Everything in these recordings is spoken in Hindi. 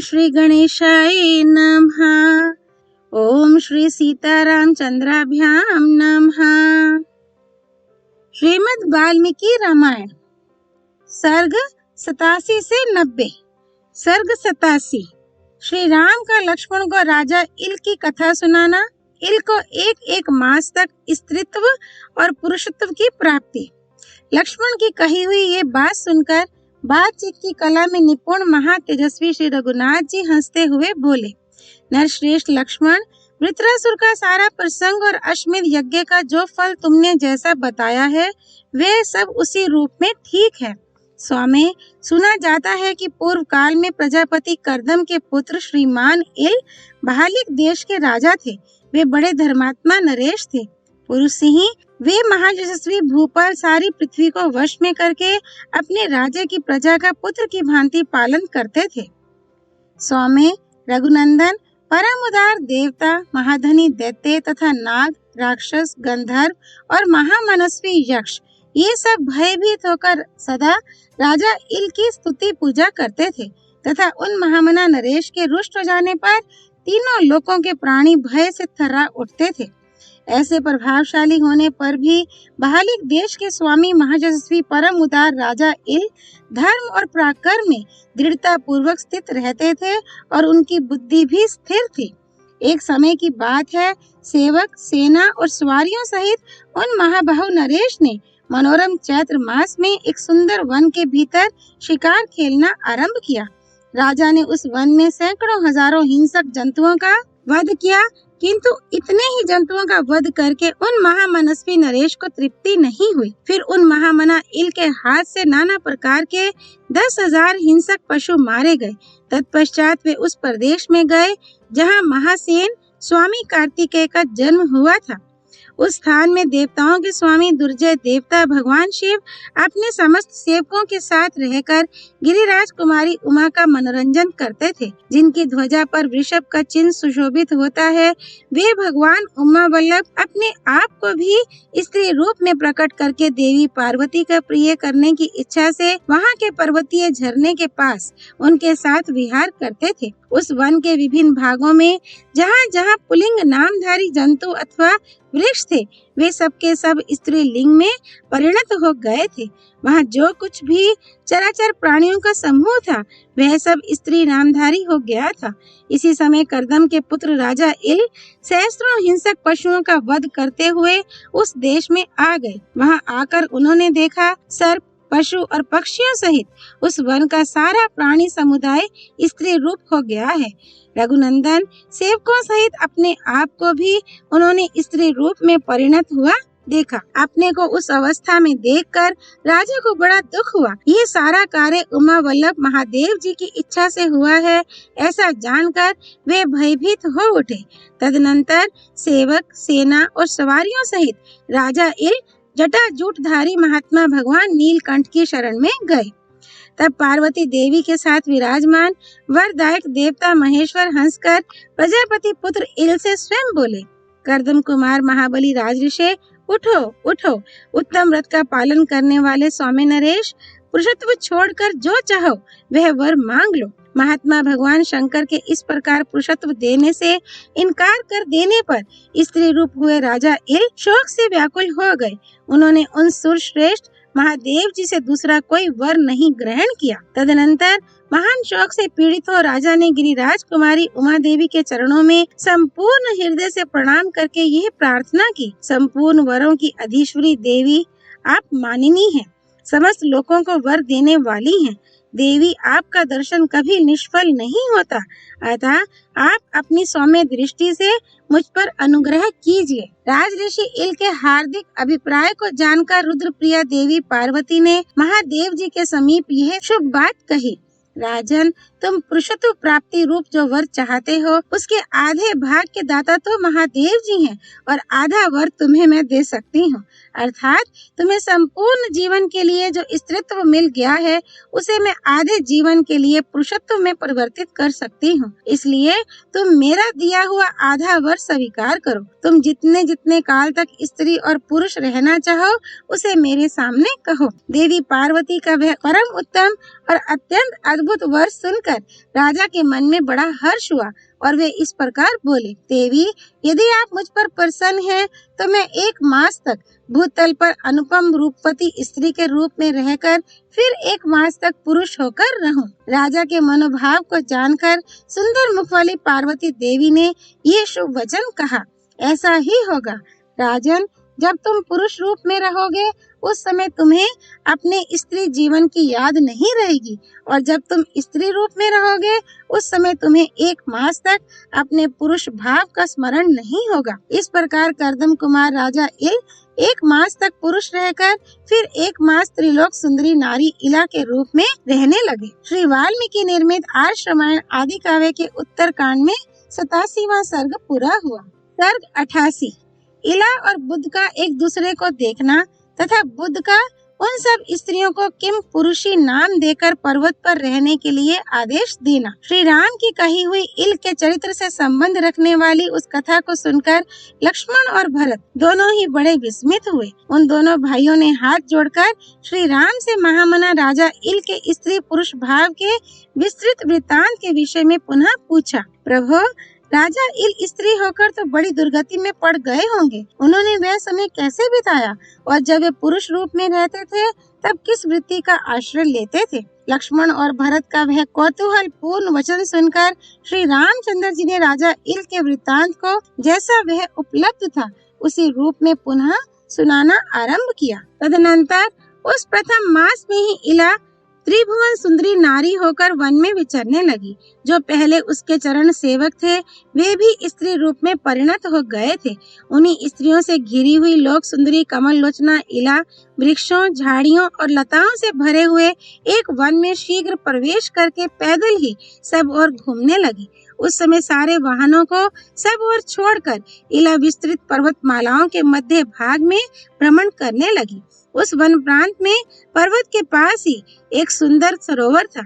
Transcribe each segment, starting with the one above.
श्री गणेशाय नमः। ओम श्री सीतारामचंद्राभ्यां नमः। श्रीमद् वाल्मीकि रामायण सर्ग 87 से 90। सर्ग 87। श्री राम का लक्ष्मण को राजा इल की कथा सुनाना। इल को एक मास तक स्त्रीत्व और पुरुषत्व की प्राप्ति। लक्ष्मण की कही हुई ये बात सुनकर बातचीत की कला में निपुण महातेजस्वी श्री रघुनाथ जी हंसते हुए बोले, नरश्रेष्ठ लक्ष्मण, वृत्रासुर का सारा प्रसंग और अश्वमेध यज्ञ का जो फल तुमने जैसा बताया है वे सब उसी रूप में ठीक है। स्वामी, सुना जाता है कि पूर्व काल में प्रजापति कर्दम के पुत्र श्रीमान इल बहालिक देश के राजा थे। वे बड़े धर्मात्मा नरेश थे। पुरुष ही वे महायशस्वी भूपाल सारी पृथ्वी को वश में करके अपने राज्य की प्रजा का पुत्र की भांति पालन करते थे। स्वामी रघुनंदन, परम उदार देवता, महाधनी दैत्य तथा नाग, राक्षस, गंधर्व और महामनस्वी यक्ष ये सब भयभीत होकर सदा राजा इल की स्तुति पूजा करते थे तथा उन महामना नरेश के रुष्ट हो जाने पर तीनों लोकों के प्राणी भय से थर्रा उठते थे। ऐसे प्रभावशाली होने पर भी बहालिक देश के स्वामी महायशस्वी परम उदार राजा इल धर्म और पराक्रम में दृढ़ता पूर्वक स्थित रहते थे और उनकी बुद्धि भी स्थिर थी। एक समय की बात है, सेवक, सेना और सवारियों सहित उन महाबाहु नरेश ने मनोरम चैत्र मास में एक सुंदर वन के भीतर शिकार खेलना आरंभ किया। राजा ने उस वन में सैकड़ों हजारों हिंसक जंतुओं का वध किया, किंतु इतने ही जंतुओं का वध करके उन महामनस्वी नरेश को तृप्ति नहीं हुई। फिर उन महामना इल के हाथ से नाना प्रकार के 10,000 हिंसक पशु मारे गए। तत्पश्चात वे उस प्रदेश में गए जहाँ महासेन स्वामी कार्तिकेय का जन्म हुआ था। उस स्थान में देवताओं के स्वामी दुर्जय देवता भगवान शिव अपने समस्त सेवकों के साथ रहकर गिरिराज कुमारी उमा का मनोरंजन करते थे। जिनकी ध्वजा पर वृषभ का चिन्ह सुशोभित होता है, वे भगवान उमा वल्लभ अपने आप को भी स्त्री रूप में प्रकट करके देवी पार्वती का प्रिय करने की इच्छा से वहाँ के पर्वतीय झरने के पास उनके साथ विहार करते थे। उस वन के विभिन्न भागों में जहाँ जहाँ पुलिंग नामधारी जंतु अथवा वृक्ष थे, वे सब के सब स्त्री लिंग में परिणत हो गए थे। वहाँ जो कुछ भी चराचर प्राणियों का समूह था, वह सब स्त्री नामधारी हो गया था। इसी समय कर्दम के पुत्र राजा इल सहस्त्रों हिंसक पशुओं का वध करते हुए उस देश में आ गए। वहाँ आकर उन्होंने देखा सर्प, पशु और पक्षियों सहित उस वन का सारा प्राणी समुदाय स्त्री रूप हो गया है। रघुनंदन, सेवकों सहित अपने आप को भी उन्होंने स्त्री रूप में परिणत हुआ देखा। अपने को उस अवस्था में देखकर राजा को बड़ा दुख हुआ। ये सारा कार्य उमा वल्लभ महादेव जी की इच्छा से हुआ है, ऐसा जानकर वे भयभीत हो उठे। तदनंतर सेवक, सेना और सवारियों सहित राजा इल जटाजूटधारी महात्मा भगवान नीलकंठ की शरण में गए। तब पार्वती देवी के साथ विराजमान वरदायक देवता महेश्वर हंसकर प्रजापति पुत्र इल से स्वयं बोले, कर्दम कुमार महाबली राजऋषि, उठो उठो। उत्तम व्रत का पालन करने वाले स्वामी नरेश, पुरुषत्व छोड़कर जो चाहो वह वर मांग लो। महात्मा भगवान शंकर के इस प्रकार पुरुषत्व देने से इनकार कर देने पर स्त्री रूप हुए राजा इल शोक से व्याकुल हो गए। उन्होंने उन सुरश्रेष्ठ महादेव जी से दूसरा कोई वर नहीं ग्रहण किया। तदनंतर महान शोक से पीड़ित हो राजा ने गिरिराज कुमारी उमा देवी के चरणों में संपूर्ण हृदय से प्रणाम करके यह प्रार्थना की, संपूर्ण वरों की अधीश्वरी देवी, आप मानिनी हैं, समस्त लोगों को वर देने वाली हैं। देवी, आपका दर्शन कभी निष्फल नहीं होता, अतः आप अपनी सौम्य दृष्टि से मुझ पर अनुग्रह कीजिए। राजऋषि इल के हार्दिक अभिप्राय को जानकर रुद्रप्रिया देवी पार्वती ने महादेव जी के समीप यह शुभ बात कही, राजन, तुम पुरुषत्व प्राप्ति रूप जो वर चाहते हो उसके आधे भाग के दाता तो महादेव जी हैं और आधा वर तुम्हें मैं दे सकती हूँ। अर्थात तुम्हें संपूर्ण जीवन के लिए जो स्त्रीत्व मिल गया है उसे मैं आधे जीवन के लिए पुरुषत्व में परिवर्तित कर सकती हूँ। इसलिए तुम मेरा दिया हुआ आधा वर्ष स्वीकार करो। तुम जितने जितने काल तक स्त्री और पुरुष रहना चाहो उसे मेरे सामने कहो। देवी पार्वती का वह परम उत्तम और अत्यंत अद्भुत वर्ष सुनकर राजा के मन में बड़ा हर्ष हुआ और वे इस प्रकार बोले, देवी यदि आप मुझ पर प्रसन्न हैं तो मैं 1 मास तक भूतल पर अनुपम रूपवती स्त्री के रूप में रहकर फिर 1 मास तक पुरुष होकर रहूं। राजा के मनोभाव को जानकर सुंदर मुख वाली पार्वती देवी ने ये शुभ वचन कहा, ऐसा ही होगा। राजन, जब तुम पुरुष रूप में रहोगे उस समय तुम्हें अपने स्त्री जीवन की याद नहीं रहेगी और जब तुम स्त्री रूप में रहोगे उस समय तुम्हें 1 मास तक अपने पुरुष भाव का स्मरण नहीं होगा। इस प्रकार कर्दम कुमार राजा इल 1 मास तक पुरुष रहकर फिर 1 मास त्रिलोक सुंदरी नारी इला के रूप में रहने लगे। श्री वाल्मीकि निर्मित आर्ष रामायण आदि काव्य के उत्तर कांड में 87वां सर्ग पूरा हुआ। सर्ग 88 इला और बुद्ध का एक दूसरे को देखना तथा बुद्ध का उन सब स्त्रियों को किम पुरुषी नाम देकर पर्वत पर रहने के लिए आदेश देना। श्री राम की कही हुई इल के चरित्र से संबंध रखने वाली उस कथा को सुनकर लक्ष्मण और भरत दोनों ही बड़े विस्मित हुए। उन दोनों भाइयों ने हाथ जोड़कर श्री राम से महामना राजा इल के स्त्री पुरुष भाव के विस्तृत वृत्तांत के विषय में पुनः पूछा। प्रभु, राजा इल स्त्री होकर तो बड़ी दुर्गति में पड़ गए होंगे। उन्होंने वह समय कैसे बिताया और जब वे पुरुष रूप में रहते थे तब किस वृत्ति का आश्रय लेते थे? लक्ष्मण और भरत का वह कौतूहल पूर्ण वचन सुनकर श्री रामचंद्र जी ने राजा इल के वृत्तांत को जैसा वह उपलब्ध था उसी रूप में पुनः सुनाना आरंभ किया। तदनंतर उस प्रथम मास में ही इला त्रिभुवन सुंदरी नारी होकर वन में विचरने लगी। जो पहले उसके चरण सेवक थे वे भी स्त्री रूप में परिणत हो गए थे। उन्हीं स्त्रियों से घिरी हुई लोक सुंदरी कमल लोचना इला वृक्षों, झाड़ियों और लताओं से भरे हुए एक वन में शीघ्र प्रवेश करके पैदल ही सब ओर घूमने लगी। उस समय सारे वाहनों को सब ओर छोड़कर इला विस्तृत पर्वतमालाओं के मध्य भाग में भ्रमण करने लगी। उस वन प्रांत में पर्वत के पास ही एक सुंदर सरोवर था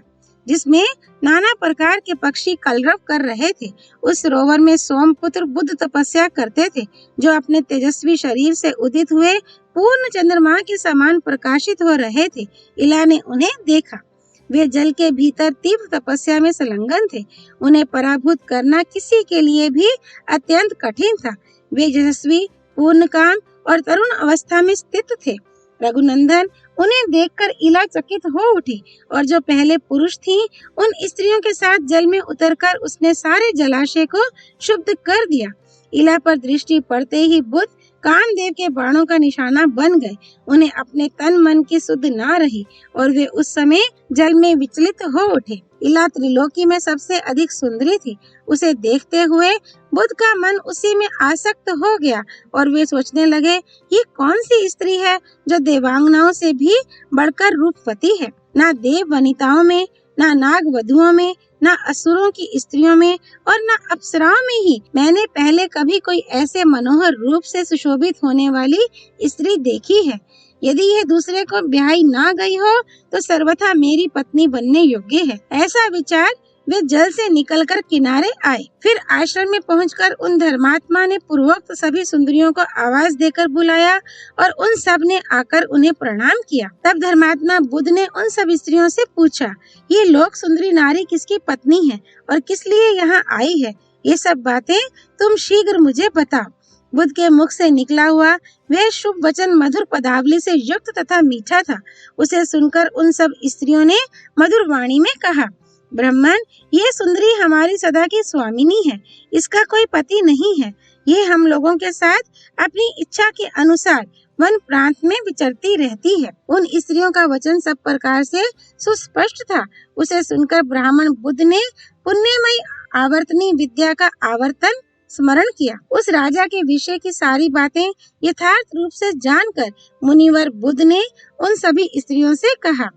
जिसमें नाना प्रकार के पक्षी कलरव कर रहे थे। उस सरोवर में सोमपुत्र बुद्ध तपस्या करते थे जो अपने तेजस्वी शरीर से उदित हुए पूर्ण चंद्रमा के समान प्रकाशित हो रहे थे। इला ने उन्हें देखा। वे जल के भीतर तीव्र तपस्या में संलग्न थे। उन्हें पराभूत करना किसी के लिए भी अत्यंत कठिन था। वे यशस्वी, पूर्ण काम और तरुण अवस्था में स्थित थे। रघुनंदन, उन्हें देखकर इला चकित हो उठी और जो पहले पुरुष थीं, उन स्त्रियों के साथ जल में उतरकर उसने सारे जलाशय को शुद्ध कर दिया। इला पर दृष्टि पड़ते ही बुद्ध कामदेव के बाणों का निशाना बन गए। उन्हें अपने तन मन की सुध ना रही और वे उस समय जल में विचलित हो उठे। इला त्रिलोकी में सबसे अधिक सुंदरी थी। उसे देखते हुए बुद्ध का मन उसी में आसक्त हो गया और वे सोचने लगे, ये कौन सी स्त्री है जो देवांगनाओं से भी बढ़कर रूपवती है। ना देव वनिताओं में, ना नाग वधुओं में, ना असुरों की स्त्रियों में और ना अप्सराओं में ही मैंने पहले कभी कोई ऐसे मनोहर रूप से सुशोभित होने वाली स्त्री देखी है। यदि यह दूसरे को ब्याही ना गई हो तो सर्वथा मेरी पत्नी बनने योग्य है। ऐसा विचार वे जल से निकलकर किनारे आए। फिर आश्रम में पहुंचकर उन धर्मात्मा ने पूर्वोक्त सभी सुंदरियों को आवाज देकर बुलाया और उन सब ने आकर उन्हें प्रणाम किया। तब धर्मात्मा बुद्ध ने उन सब स्त्रियों से पूछा, ये लोक सुंदरी नारी किसकी पत्नी है और किस लिए यहाँ आई है? ये सब बातें तुम शीघ्र मुझे बताओ। बुद्ध के मुख से निकला हुआ वह शुभ वचन मधुर पदावली से युक्त तथा मीठा था। उसे सुनकर उन सब स्त्रियों ने मधुर वाणी में कहा, ब्राह्मण, ये सुंदरी हमारी सदा की स्वामिनी है। इसका कोई पति नहीं है। ये हम लोगों के साथ अपनी इच्छा के अनुसार वन प्रांत में विचरती रहती है। उन स्त्रियों का वचन सब प्रकार से सुस्पष्ट था। उसे सुनकर ब्राह्मण बुद्ध ने पुण्यमयी आवर्तनी विद्या का आवर्तन स्मरण किया। उस राजा के विषय की सारी बातें यथार्थ रूप से जानकर मुनिवर बुद्ध ने उन सभी स्त्रियों से कहा,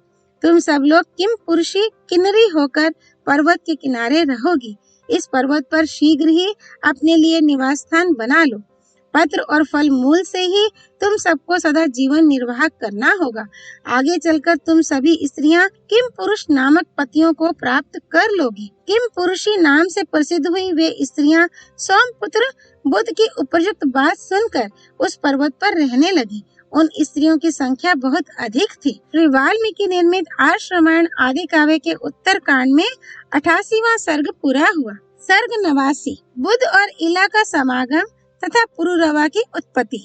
तुम सब लोग किम पुरुषी किन्नरी होकर पर्वत के किनारे रहोगी। इस पर्वत पर शीघ्र ही अपने लिए निवास स्थान बना लो। पत्र और फल मूल से ही तुम सबको सदा जीवन निर्वाह करना होगा। आगे चलकर तुम सभी स्त्रियां किम पुरुष नामक पतियों को प्राप्त कर लोगी। किम पुरुषी नाम से प्रसिद्ध हुई वे स्त्रियां सोमपुत्र बुद्ध की उपयुक्त बात सुनकर उस पर्वत पर रहने लगी। उन स्त्रियों की संख्या बहुत अधिक थी। श्री वाल्मीकि निर्मित आर्ष रामायण आदि काव्य के उत्तर कांड में 88वां सर्ग पूरा हुआ। सर्ग 89 बुद्ध और इला का समागम तथा पुरुरवा की उत्पत्ति।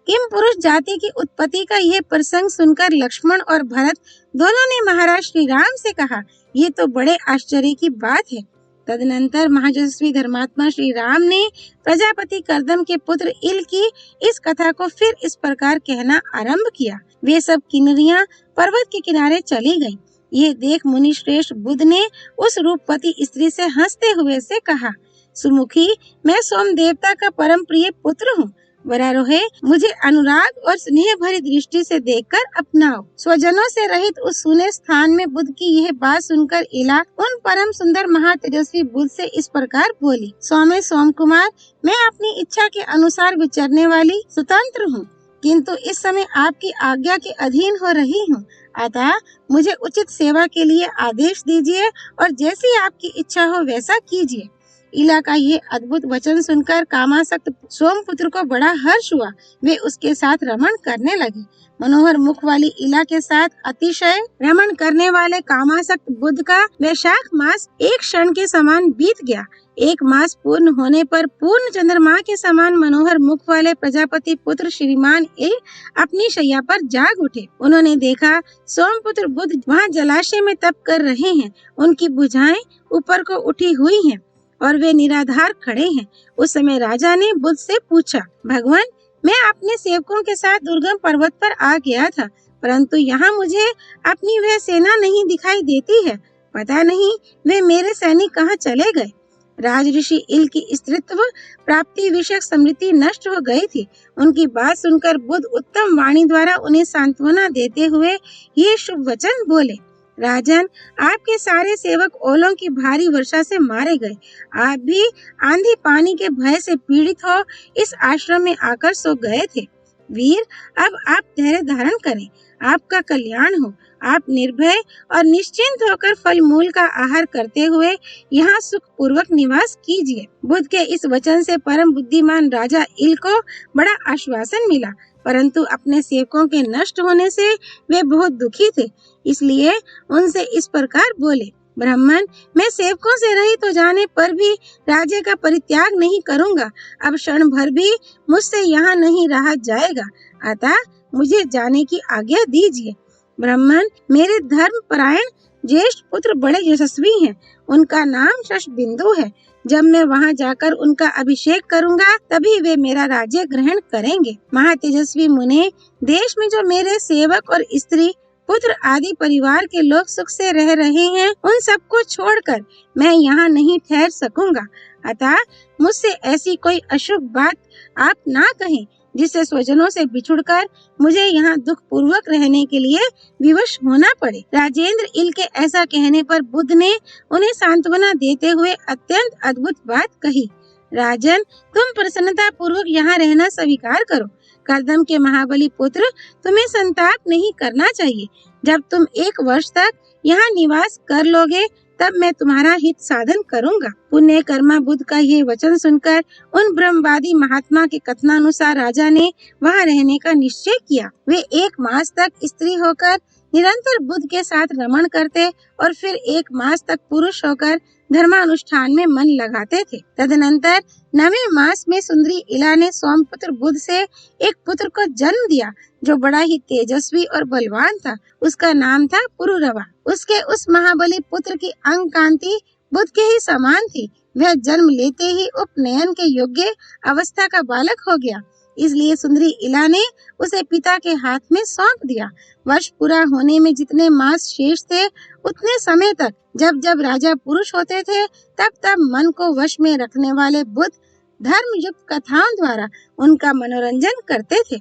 किम पुरुष जाति की उत्पत्ति का यह प्रसंग सुनकर लक्ष्मण और भरत दोनों ने महाराज श्री राम से कहा, ये तो बड़े आश्चर्य की बात है। तदनंतर महायशस्वी धर्मात्मा श्री राम ने प्रजापति कर्दम के पुत्र इल की इस कथा को फिर इस प्रकार कहना आरंभ किया। वे सब किन्नरियां पर्वत के किनारे चली गईं। ये देख मुनि श्रेष्ठ बुद्ध ने उस रूपवती स्त्री से हंसते हुए से कहा, सुमुखी, मैं सोम देवता का परम प्रिय पुत्र हूँ। वरारोहे, मुझे अनुराग और स्नेह भरी दृष्टि से देखकर अपनाओ। स्वजनों से रहित उस सुने स्थान में बुद्ध की यह बात सुनकर इला उन परम सुंदर महातेजस्वी बुद्ध से इस प्रकार बोली, स्वामी सोम कुमार, मैं अपनी इच्छा के अनुसार विचरने वाली स्वतंत्र हूँ, किंतु इस समय आपकी आज्ञा के अधीन हो रही हूँ। अतः मुझे उचित सेवा के लिए आदेश दीजिए और जैसी आपकी इच्छा हो वैसा कीजिए। इला का ये अद्भुत वचन सुनकर कामासक्त सोमपुत्र को बड़ा हर्ष हुआ। वे उसके साथ रमण करने लगे। मनोहर मुख वाली इला के साथ अतिशय रमण करने वाले कामासक्त बुद्ध का वैशाख मास एक क्षण के समान बीत गया। एक मास पूर्ण होने पर पूर्ण चंद्रमा के समान मनोहर मुख वाले प्रजापति पुत्र श्रीमान इल अपनी शैया पर जाग उठे। उन्होंने देखा सोमपुत्र बुद्ध वहाँ जलाशय में तप कर रहे हैं। उनकी भुजाएं ऊपर को उठी हुई हैं और वे निराधार खड़े हैं। उस समय राजा ने बुद्ध से पूछा, भगवान, मैं अपने सेवकों के साथ दुर्गम पर्वत पर आ गया था, परंतु यहाँ मुझे अपनी वह सेना नहीं दिखाई देती है। पता नहीं वे मेरे सैनिक कहाँ चले गए। राजऋषि इल की स्त्रीत्व प्राप्ति विषयक स्मृति नष्ट हो गई थी। उनकी बात सुनकर बुद्ध उत्तम वाणी द्वारा उन्हें सांत्वना देते हुए ये शुभ वचन बोले, राजन, आपके सारे सेवक ओलों की भारी वर्षा से मारे गए। आप भी आंधी पानी के भय से पीड़ित हो इस आश्रम में आकर सो गए थे। वीर, अब आप धैर्य धारण करें, आपका कल्याण हो। आप निर्भय और निश्चिंत होकर फल मूल का आहार करते हुए यहाँ सुख पूर्वक निवास कीजिए। बुद्ध के इस वचन से परम बुद्धिमान राजा इल को बड़ा आश्वासन मिला, परंतु अपने सेवकों के नष्ट होने से वे बहुत दुखी थे। इसलिए उनसे इस प्रकार बोले, ब्राह्मण, मैं सेवकों से रहित हो जाने पर भी राज्य का परित्याग नहीं करूंगा। अब क्षण भर भी मुझसे यहाँ नहीं रहा जाएगा, अतः मुझे जाने की आज्ञा दीजिए। ब्राह्मण, मेरे धर्म परायण ज्येष्ठ पुत्र बड़े यशस्वी हैं। उनका नाम शशबिंदु है। जब मैं वहां जाकर उनका अभिषेक करूंगा तभी वे मेरा राज्य ग्रहण करेंगे। महातेजस्वी मुने, देश में जो मेरे सेवक और स्त्री पुत्र आदि परिवार के लोग सुख से रह रहे हैं, उन सबको छोड़कर मैं यहाँ नहीं ठहर सकूंगा। अतः मुझसे ऐसी कोई अशुभ बात आप ना कहें जिससे स्वजनों से बिछुड़कर मुझे यहाँ दुख पूर्वक रहने के लिए विवश होना पड़े। राजेंद्र इल के ऐसा कहने पर बुद्ध ने उन्हें सांत्वना देते हुए अत्यंत अद्भुत बात कही, राजन, तुम प्रसन्नता पूर्वक यहाँ रहना स्वीकार करो। कर्दम के महाबली पुत्र, तुम्हें संताप नहीं करना चाहिए। जब तुम 1 वर्ष तक यहाँ निवास कर लोगे तब मैं तुम्हारा हित साधन करूंगा। पुण्य कर्मा बुद्ध का ये वचन सुनकर उन ब्रह्मवादी महात्मा के कथनानुसार राजा ने वहाँ रहने का निश्चय किया। वे 1 मास तक स्त्री होकर निरंतर बुद्ध के साथ रमण करते और फिर 1 मास तक पुरुष होकर धर्मानुष्ठान में मन लगाते थे। तदनंतर 9वें मास में सुंदरी इला ने सोमपुत्र बुद्ध से एक पुत्र को जन्म दिया जो बड़ा ही तेजस्वी और बलवान था। उसका नाम था पुरुरवा। उसके उस महाबली पुत्र की अंग कांति बुद्ध के ही समान थी। वह जन्म लेते ही उपनयन के योग्य अवस्था का बालक हो गया। इसलिए सुंदरी इला ने उसे पिता के हाथ में सौंप दिया। वर्ष पूरा होने में जितने मास शेष थे उतने समय तक जब जब राजा पुरुष होते थे तब तब मन को वश में रखने वाले बुद्ध धर्म युक्त कथाओं द्वारा उनका मनोरंजन करते थे।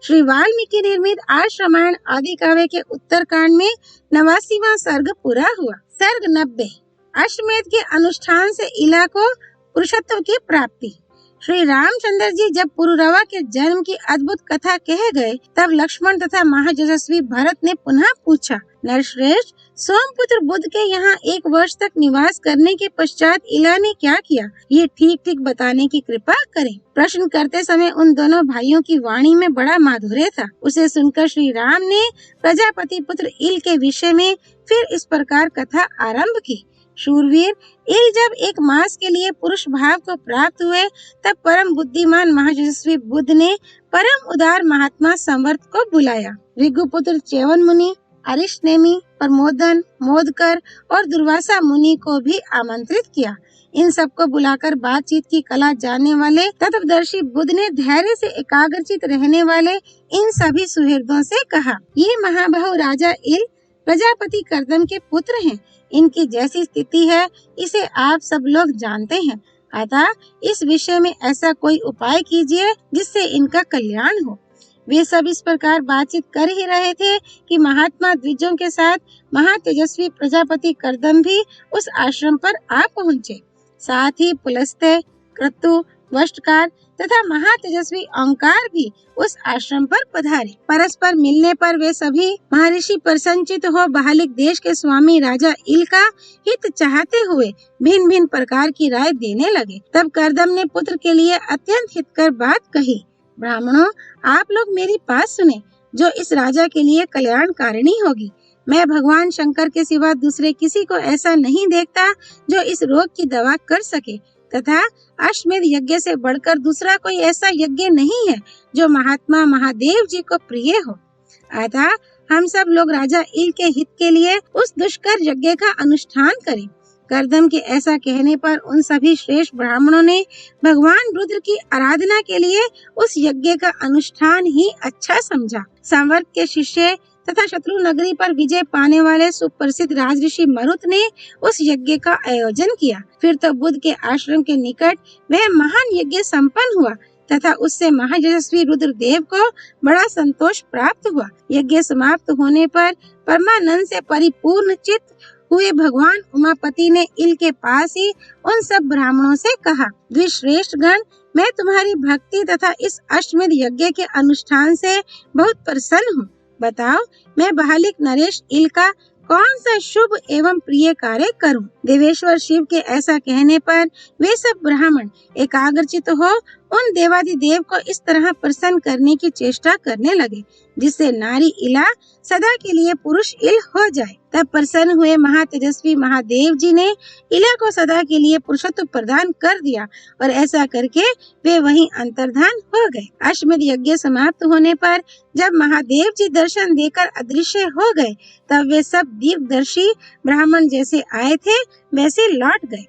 श्री वाल्मीकि निर्मित आर्ष रामायण आदि काव्य के उत्तर कांड में 89वां सर्ग पूरा हुआ। सर्ग 90 अश्वमेध के अनुष्ठान से इला को पुरुषत्व की प्राप्ति। श्री रामचंद्र जी जब पुरुरवा के जन्म की अद्भुत कथा कह गए, तब लक्ष्मण तथा महायशस्वी भरत ने पुनः पूछा, नरश्रेष्ठ, सोमपुत्र बुध के यहाँ 1 वर्ष तक निवास करने के पश्चात इला ने क्या किया? ये ठीक ठीक बताने की कृपा करें। प्रश्न करते समय उन दोनों भाइयों की वाणी में बड़ा माधुर्य था। उसे सुनकर श्री राम ने प्रजापति पुत्र इल के विषय में फिर इस प्रकार कथा आरंभ की। शूरवीर, इल जब 1 मास के लिए पुरुष भाव को प्राप्त हुए, तब परम बुद्धिमान महायशस्वी बुध ने परम उदार महात्मा संवर्त को बुलाया। ऋगुपुत्र च्यवन मुनि, अरिष्टनेमि, प्रमोदन, मोदकर और दुर्वासा मुनि को भी आमंत्रित किया। इन सबको बुलाकर बातचीत की कला जानने वाले तत्वदर्शी बुध ने धैर्य से एकाग्रचित रहने वाले इन सभी सुहृदों से कहा, ये महाबाहु राजा इल प्रजापति कर्दम के पुत्र हैं। इनकी जैसी स्थिति है इसे आप सब लोग जानते हैं, अतः इस विषय में ऐसा कोई उपाय कीजिए जिससे इनका कल्याण हो। वे सब इस प्रकार बातचीत कर ही रहे थे कि महात्मा द्विजों के साथ महातेजस्वी प्रजापति कर्दम भी उस आश्रम पर आ पहुँचे। साथ ही पुलस्त्य, क्रतु, वष्टकार तथा महातेजस्वी ओंकार भी उस आश्रम पर पधारे। परस्पर मिलने पर वे सभी महर्षि प्रसन्नचित हो बहालिक देश के स्वामी राजा इल का हित चाहते हुए भिन्न भिन्न प्रकार की राय देने लगे। तब कर्दम ने पुत्र के लिए अत्यंत हितकर बात कही, ब्राह्मणों, आप लोग मेरी बात सुने, जो इस राजा के लिए कल्याणकारिणी होगी। मैं भगवान शंकर के सिवा दूसरे किसी को ऐसा नहीं देखता जो इस रोग की दवा कर सके, तथा अश्वमेध यज्ञ से बढ़कर दूसरा कोई ऐसा यज्ञ नहीं है जो महात्मा महादेव जी को प्रिय हो। अतः हम सब लोग राजा इल के हित के लिए उस दुष्कर यज्ञ का अनुष्ठान करें। कर्दम के ऐसा कहने पर उन सभी श्रेष्ठ ब्राह्मणों ने भगवान रुद्र की आराधना के लिए उस यज्ञ का अनुष्ठान ही अच्छा समझा। संवर्त के शिष्य तथा शत्रु नगरी पर विजय पाने वाले सुप्रसिद्ध राजऋषि मरुत ने उस यज्ञ का आयोजन किया। फिर तो बुध के आश्रम के निकट वह महान यज्ञ संपन्न हुआ तथा उससे महायशस्वी रुद्रदेव को बड़ा संतोष प्राप्त हुआ। यज्ञ समाप्त होने पर परमानंद से परिपूर्ण चित्त हुए भगवान उमापति ने इल के पास ही उन सब ब्राह्मणों से कहा, द्विश्रेष्ठ गण, मैं तुम्हारी भक्ति तथा इस अश्वमेध यज्ञ के अनुष्ठान से बहुत प्रसन्न हूँ। बताओ, मैं बहालिक नरेश इल का कौन सा शुभ एवं प्रिय कार्य करूं? देवेश्वर शिव के ऐसा कहने पर वे सब ब्राह्मण एकाग्रचित हो उन देवादिदेव को इस तरह प्रसन्न करने की चेष्टा करने लगे जिससे नारी इला सदा के लिए पुरुष इल हो जाए। तब प्रसन्न हुए महातेजस्वी महादेव जी ने इला को सदा के लिए पुरुषत्व प्रदान कर दिया और ऐसा करके वे वहीं अंतर्धान हो गए। अश्वमेध यज्ञ समाप्त होने पर जब महादेव जी दर्शन देकर अदृश्य हो गए, तब वे सब दीर्घदर्शी ब्राह्मण जैसे आए थे वैसे लौट गए।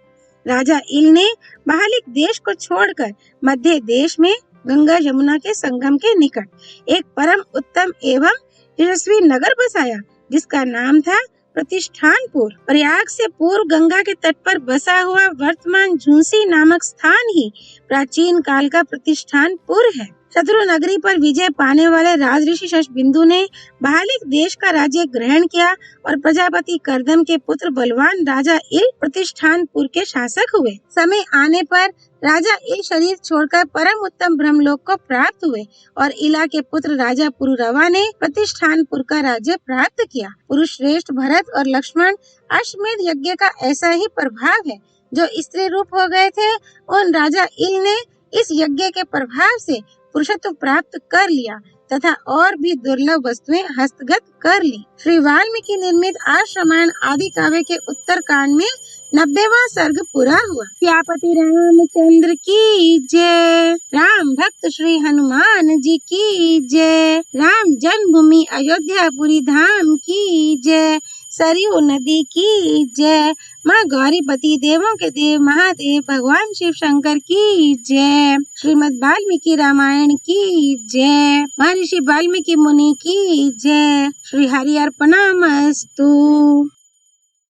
राजा इल ने बहालिक देश को छोड़कर मध्य देश में गंगा यमुना के संगम के निकट एक परम उत्तम एवं यशस्वी नगर बसाया जिसका नाम था प्रतिष्ठानपुर। प्रयाग से पूर्व गंगा के तट पर बसा हुआ वर्तमान झुंसी नामक स्थान ही प्राचीन काल का प्रतिष्ठानपुर है। शत्रु नगरी पर विजय पाने वाले राजऋषि शशबिंदु ने बहालिक देश का राज्य ग्रहण किया और प्रजापति कर्दम के पुत्र बलवान राजा इल प्रतिष्ठानपुर के शासक हुए। समय आने पर राजा इल शरीर छोड़कर परम उत्तम ब्रह्मलोक को प्राप्त हुए और इला के पुत्र राजा पुरुरवा ने प्रतिष्ठानपुर का राज्य प्राप्त किया। पुरुष श्रेष्ठ भरत और लक्ष्मण, अश्वमेध यज्ञ का ऐसा ही प्रभाव है। जो स्त्री रूप हो गए थे उन राजा इल ने इस यज्ञ के प्रभाव से पुरुषत्व प्राप्त कर लिया तथा और भी दुर्लभ वस्तुएं हस्तगत कर ली। श्री वाल्मीकि निर्मित आर्ष रामायण आदि काव्य के उत्तर कांड में 90वां सर्ग पूरा हुआ। सियापति रामचंद्र की जय। राम भक्त श्री हनुमान जी की जय। राम जन्मभूमि अयोध्यापुरी धाम की जय। सरयू नदी की जय। माँ गौरीपति देवों के देव महादेव भगवान शिव शंकर की जय। श्रीमद् वाल्मीकि रामायण की जय। महर्षि वाल्मीकि मुनि की जय। श्री हरि अर्पणमस्तु।